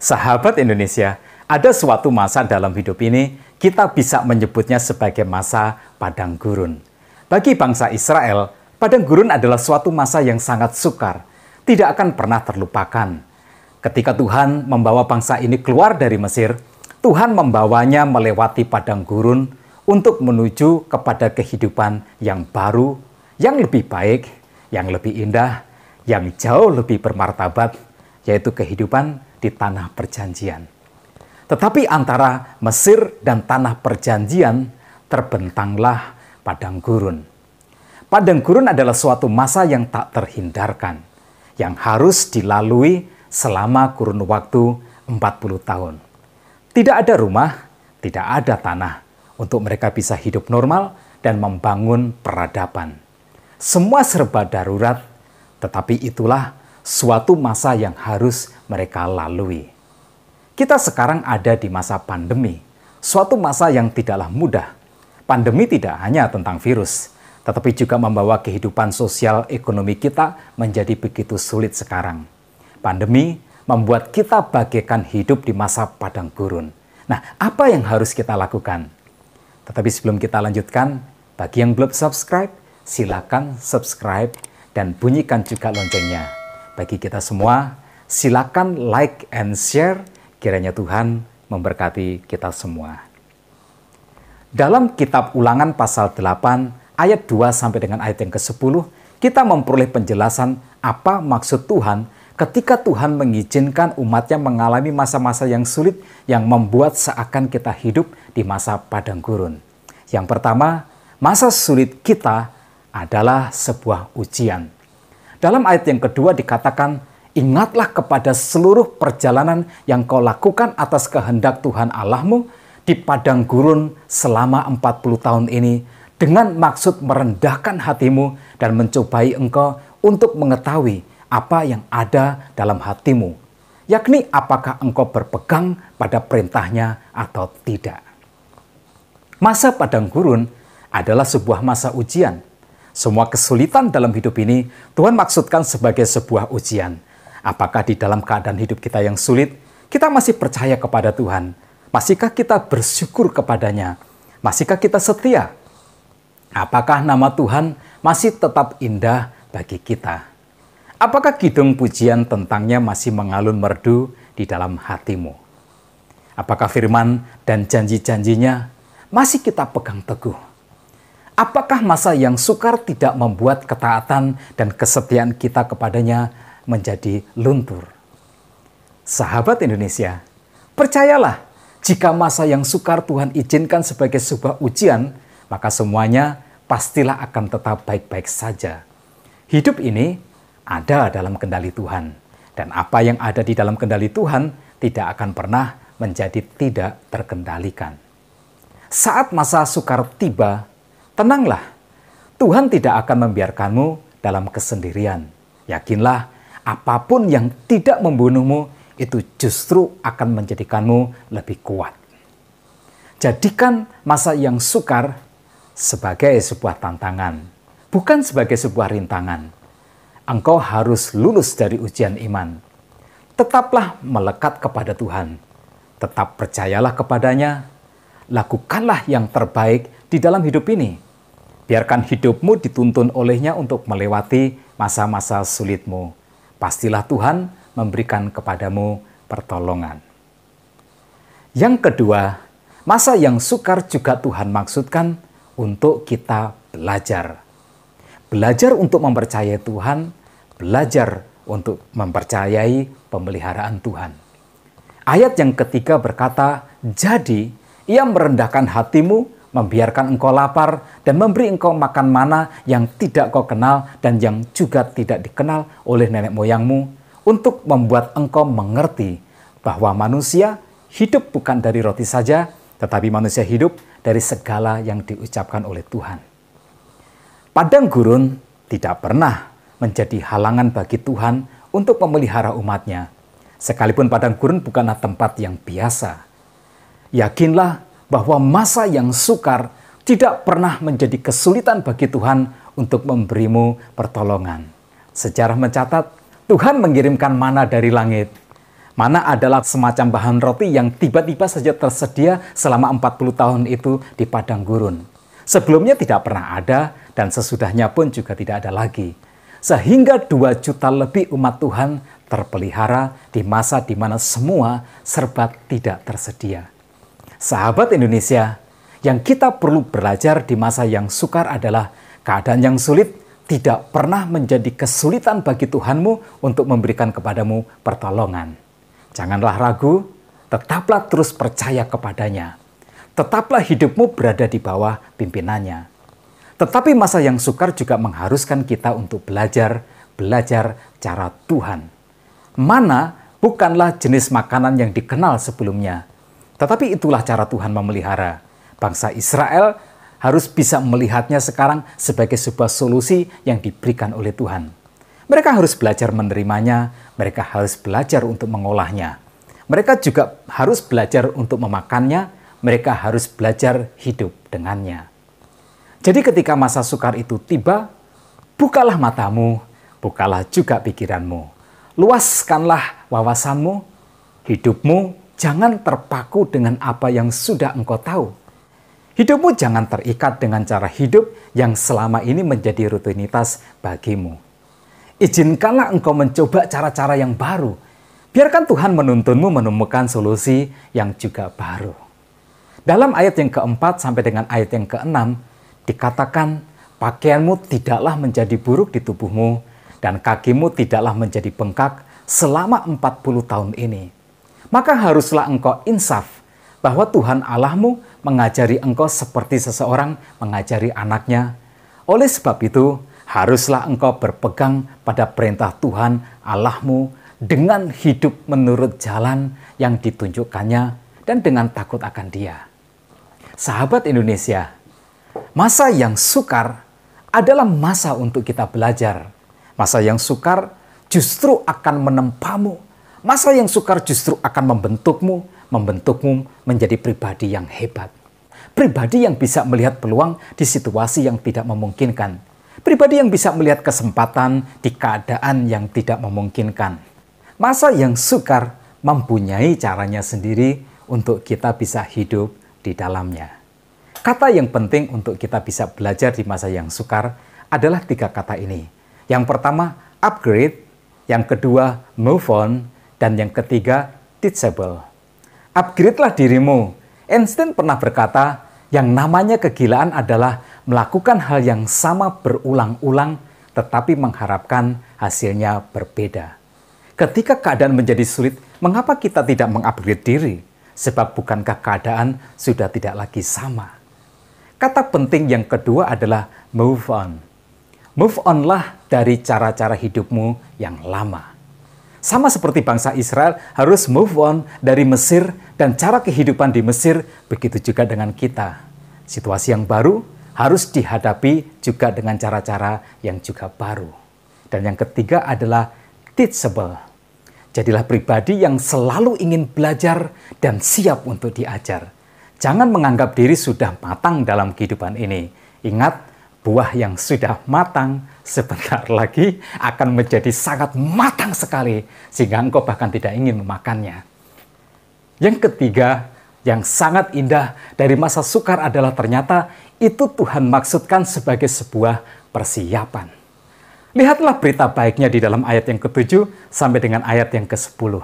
Sahabat Indonesia, ada suatu masa dalam hidup ini kita bisa menyebutnya sebagai masa padang gurun. Bagi bangsa Israel, padang gurun adalah suatu masa yang sangat sukar, tidak akan pernah terlupakan. Ketika Tuhan membawa bangsa ini keluar dari Mesir, Tuhan membawanya melewati padang gurun untuk menuju kepada kehidupan yang baru, yang lebih baik, yang lebih indah, yang jauh lebih bermartabat, yaitu kehidupan di tanah perjanjian. Tetapi antara Mesir dan tanah perjanjian terbentanglah padang gurun. Padang gurun adalah suatu masa yang tak terhindarkan, yang harus dilalui selama kurun waktu 40 tahun. Tidak ada rumah, tidak ada tanah untuk mereka bisa hidup normal dan membangun peradaban. Semua serba darurat, tetapi itulah suatu masa yang harus mereka lalui. Kita sekarang ada di masa pandemi, suatu masa yang tidaklah mudah. Pandemi tidak hanya tentang virus, tetapi juga membawa kehidupan sosial ekonomi kita menjadi begitu sulit sekarang. Pandemi membuat kita bagaikan hidup di masa padang gurun. Nah, apa yang harus kita lakukan? Tetapi sebelum kita lanjutkan, bagi yang belum subscribe, silakan subscribe dan bunyikan juga loncengnya. Bagi kita semua, silakan like and share, kiranya Tuhan memberkati kita semua. Dalam kitab Ulangan pasal 8 ayat 2 sampai dengan ayat yang ke-10, kita memperoleh penjelasan apa maksud Tuhan ketika Tuhan mengizinkan umatnya mengalami masa-masa yang sulit yang membuat seakan kita hidup di masa padang gurun. Yang pertama, masa sulit kita adalah sebuah ujian. Dalam ayat yang kedua dikatakan, ingatlah kepada seluruh perjalanan yang kau lakukan atas kehendak Tuhan Allahmu di padang gurun selama 40 tahun ini dengan maksud merendahkan hatimu dan mencobai engkau untuk mengetahui apa yang ada dalam hatimu, yakni apakah engkau berpegang pada perintahnya atau tidak. Masa padang gurun adalah sebuah masa ujian. Semua kesulitan dalam hidup ini Tuhan maksudkan sebagai sebuah ujian. Apakah di dalam keadaan hidup kita yang sulit, kita masih percaya kepada Tuhan? Masihkah kita bersyukur kepadanya? Masihkah kita setia? Apakah nama Tuhan masih tetap indah bagi kita? Apakah kidung pujian tentangnya masih mengalun merdu di dalam hatimu? Apakah firman dan janji-janjinya masih kita pegang teguh? Apakah masa yang sukar tidak membuat ketaatan dan kesetiaan kita kepadanya menjadi luntur? Sahabat Indonesia, percayalah, jika masa yang sukar Tuhan izinkan sebagai sebuah ujian, maka semuanya pastilah akan tetap baik-baik saja. Hidup ini ada dalam kendali Tuhan, dan apa yang ada di dalam kendali Tuhan tidak akan pernah menjadi tidak terkendalikan. Saat masa sukar tiba, tenanglah, Tuhan tidak akan membiarkanmu dalam kesendirian. Yakinlah, apapun yang tidak membunuhmu, itu justru akan menjadikanmu lebih kuat. Jadikan masa yang sukar sebagai sebuah tantangan, bukan sebagai sebuah rintangan. Engkau harus lulus dari ujian iman. Tetaplah melekat kepada Tuhan. Tetap percayalah kepadanya. Lakukanlah yang terbaik di dalam hidup ini. Biarkan hidupmu dituntun olehnya untuk melewati masa-masa sulitmu. Pastilah Tuhan memberikan kepadamu pertolongan. Yang kedua, masa yang sukar juga Tuhan maksudkan untuk kita belajar. Belajar untuk mempercayai Tuhan, belajar untuk mempercayai pemeliharaan Tuhan. Ayat yang ketiga berkata, jadi ia merendahkan hatimu, membiarkan engkau lapar, dan memberi engkau makan mana yang tidak kau kenal dan yang juga tidak dikenal oleh nenek moyangmu, untuk membuat engkau mengerti bahwa manusia hidup bukan dari roti saja, tetapi manusia hidup dari segala yang diucapkan oleh Tuhan. Padang gurun tidak pernah menjadi halangan bagi Tuhan untuk memelihara umatnya. Sekalipun padang gurun bukanlah tempat yang biasa. Yakinlah bahwa masa yang sukar tidak pernah menjadi kesulitan bagi Tuhan untuk memberimu pertolongan. Sejarah mencatat, Tuhan mengirimkan mana dari langit. Mana adalah semacam bahan roti yang tiba-tiba saja tersedia selama 40 tahun itu di padang gurun. Sebelumnya tidak pernah ada dan sesudahnya pun juga tidak ada lagi. Sehingga 2 juta lebih umat Tuhan terpelihara di masa di mana semua serba tidak tersedia. Sahabat Indonesia, yang kita perlu belajar di masa yang sukar adalah keadaan yang sulit tidak pernah menjadi kesulitan bagi Tuhanmu untuk memberikan kepadamu pertolongan. Janganlah ragu, tetaplah terus percaya kepadanya. Tetaplah hidupmu berada di bawah pimpinannya. Tetapi masa yang sukar juga mengharuskan kita untuk belajar cara Tuhan. Mana bukanlah jenis makanan yang dikenal sebelumnya. Tetapi itulah cara Tuhan memelihara. Bangsa Israel harus bisa melihatnya sekarang sebagai sebuah solusi yang diberikan oleh Tuhan. Mereka harus belajar menerimanya, mereka harus belajar untuk mengolahnya. Mereka juga harus belajar untuk memakannya, mereka harus belajar hidup dengannya. Jadi ketika masa sukar itu tiba, bukalah matamu, bukalah juga pikiranmu. Luaskanlah wawasanmu, hidupmu jangan terpaku dengan apa yang sudah engkau tahu. Hidupmu jangan terikat dengan cara hidup yang selama ini menjadi rutinitas bagimu. Izinkanlah engkau mencoba cara-cara yang baru. Biarkan Tuhan menuntunmu menemukan solusi yang juga baru. Dalam ayat yang keempat sampai dengan ayat yang keenam, dikatakan pakaianmu tidaklah menjadi buruk di tubuhmu, dan kakimu tidaklah menjadi bengkak selama 40 tahun ini. Maka haruslah engkau insaf bahwa Tuhan Allahmu mengajari engkau seperti seseorang mengajari anaknya. Oleh sebab itu, haruslah engkau berpegang pada perintah Tuhan Allahmu dengan hidup menurut jalan yang ditunjukkannya dan dengan takut akan Dia. Sahabat Indonesia, masa yang sukar adalah masa untuk kita belajar. Masa yang sukar justru akan menempamu. Masa yang sukar justru akan membentukmu menjadi pribadi yang hebat. Pribadi yang bisa melihat peluang di situasi yang tidak memungkinkan. Pribadi yang bisa melihat kesempatan di keadaan yang tidak memungkinkan. Masa yang sukar mempunyai caranya sendiri untuk kita bisa hidup di dalamnya. Kata yang penting untuk kita bisa belajar di masa yang sukar adalah 3 kata ini. Yang pertama, upgrade. Yang kedua, move on. Dan yang ketiga, teachable. Upgrade-lah dirimu. Einstein pernah berkata, yang namanya kegilaan adalah melakukan hal yang sama berulang-ulang, tetapi mengharapkan hasilnya berbeda. Ketika keadaan menjadi sulit, mengapa kita tidak mengupgrade diri? Sebab bukankah keadaan sudah tidak lagi sama? Kata penting yang kedua adalah move on. Move on-lah dari cara-cara hidupmu yang lama. Sama seperti bangsa Israel harus move on dari Mesir dan cara kehidupan di Mesir, begitu juga dengan kita. Situasi yang baru harus dihadapi juga dengan cara-cara yang juga baru. Dan yang ketiga adalah teachable. Jadilah pribadi yang selalu ingin belajar dan siap untuk diajar. Jangan menganggap diri sudah matang dalam kehidupan ini. Ingat, buah yang sudah matang sebentar lagi akan menjadi sangat matang sekali, sehingga engkau bahkan tidak ingin memakannya. Yang ketiga, yang sangat indah dari masa sukar adalah ternyata itu Tuhan maksudkan sebagai sebuah persiapan. Lihatlah berita baiknya di dalam ayat yang ke-7 sampai dengan ayat yang ke-10.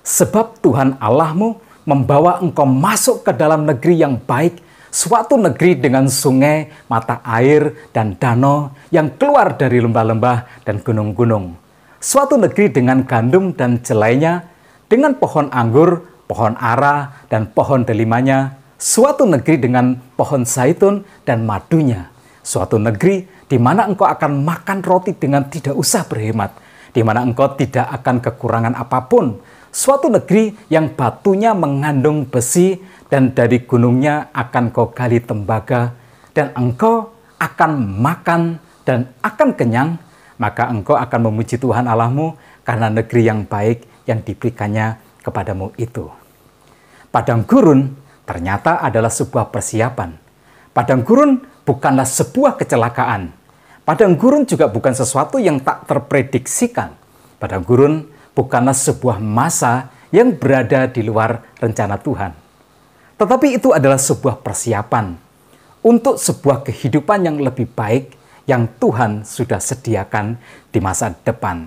Sebab Tuhan Allahmu membawa engkau masuk ke dalam negeri yang baik, suatu negeri dengan sungai, mata air, dan danau yang keluar dari lembah-lembah dan gunung-gunung. Suatu negeri dengan gandum dan jelainya, dengan pohon anggur, pohon ara, dan pohon delimanya. Suatu negeri dengan pohon zaitun dan madunya. Suatu negeri di mana engkau akan makan roti dengan tidak usah berhemat. Di mana engkau tidak akan kekurangan apapun. Suatu negeri yang batunya mengandung besi, dan dari gunungnya akan kau gali tembaga, dan engkau akan makan dan akan kenyang, maka engkau akan memuji Tuhan Allahmu karena negeri yang baik yang diberikannya kepadamu itu. Padang gurun ternyata adalah sebuah persiapan. Padang gurun bukanlah sebuah kecelakaan. Padang gurun juga bukan sesuatu yang tak terprediksikan. Padang gurun bukanlah sebuah masa yang berada di luar rencana Tuhan. Tetapi itu adalah sebuah persiapan untuk sebuah kehidupan yang lebih baik yang Tuhan sudah sediakan di masa depan.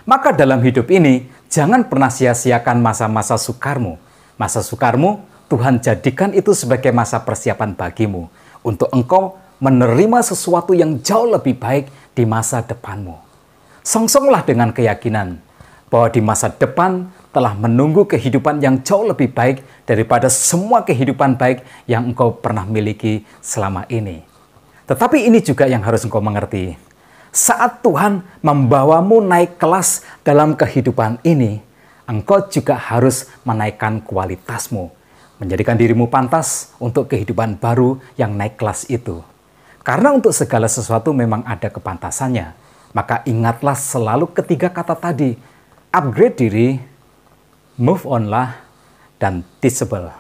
Maka dalam hidup ini, jangan pernah sia-siakan masa-masa sukarmu. Masa sukarmu, Tuhan jadikan itu sebagai masa persiapan bagimu untuk engkau menerima sesuatu yang jauh lebih baik di masa depanmu. Songsonglah dengan keyakinan bahwa di masa depan telah menunggu kehidupan yang jauh lebih baik daripada semua kehidupan baik yang engkau pernah miliki selama ini. Tetapi ini juga yang harus engkau mengerti. Saat Tuhan membawamu naik kelas dalam kehidupan ini, engkau juga harus menaikkan kualitasmu, menjadikan dirimu pantas untuk kehidupan baru yang naik kelas itu. Karena untuk segala sesuatu memang ada kepantasannya. Maka ingatlah selalu ketiga kata tadi, upgrade diri, move on lah, dan teachable.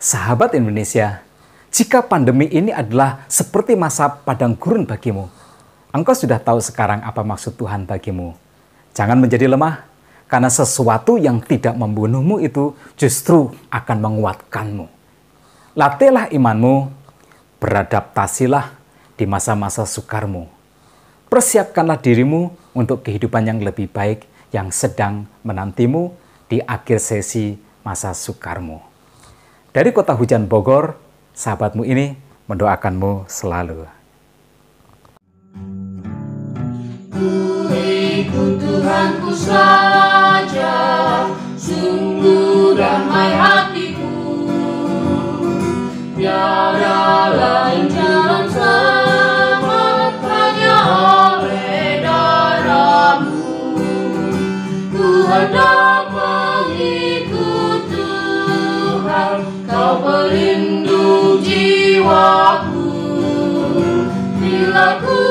Sahabat Indonesia, jika pandemi ini adalah seperti masa padang gurun bagimu, engkau sudah tahu sekarang apa maksud Tuhan bagimu. Jangan menjadi lemah, karena sesuatu yang tidak membunuhmu itu justru akan menguatkanmu. Latihlah imanmu, beradaptasilah di masa-masa sukarmu. Persiapkanlah dirimu untuk kehidupan yang lebih baik yang sedang menantimu di akhir sesi masa sukarmu. Dari Kota Hujan Bogor, sahabatmu ini mendoakanmu selalu. Ku ikut Tuhanku saja, sungguh damai hatiku. Tiada lain jalan selamat hanya oleh darah-Mu. Ku hendak mengikut Tuhan, Kau pelindung jiwaku. Bila ku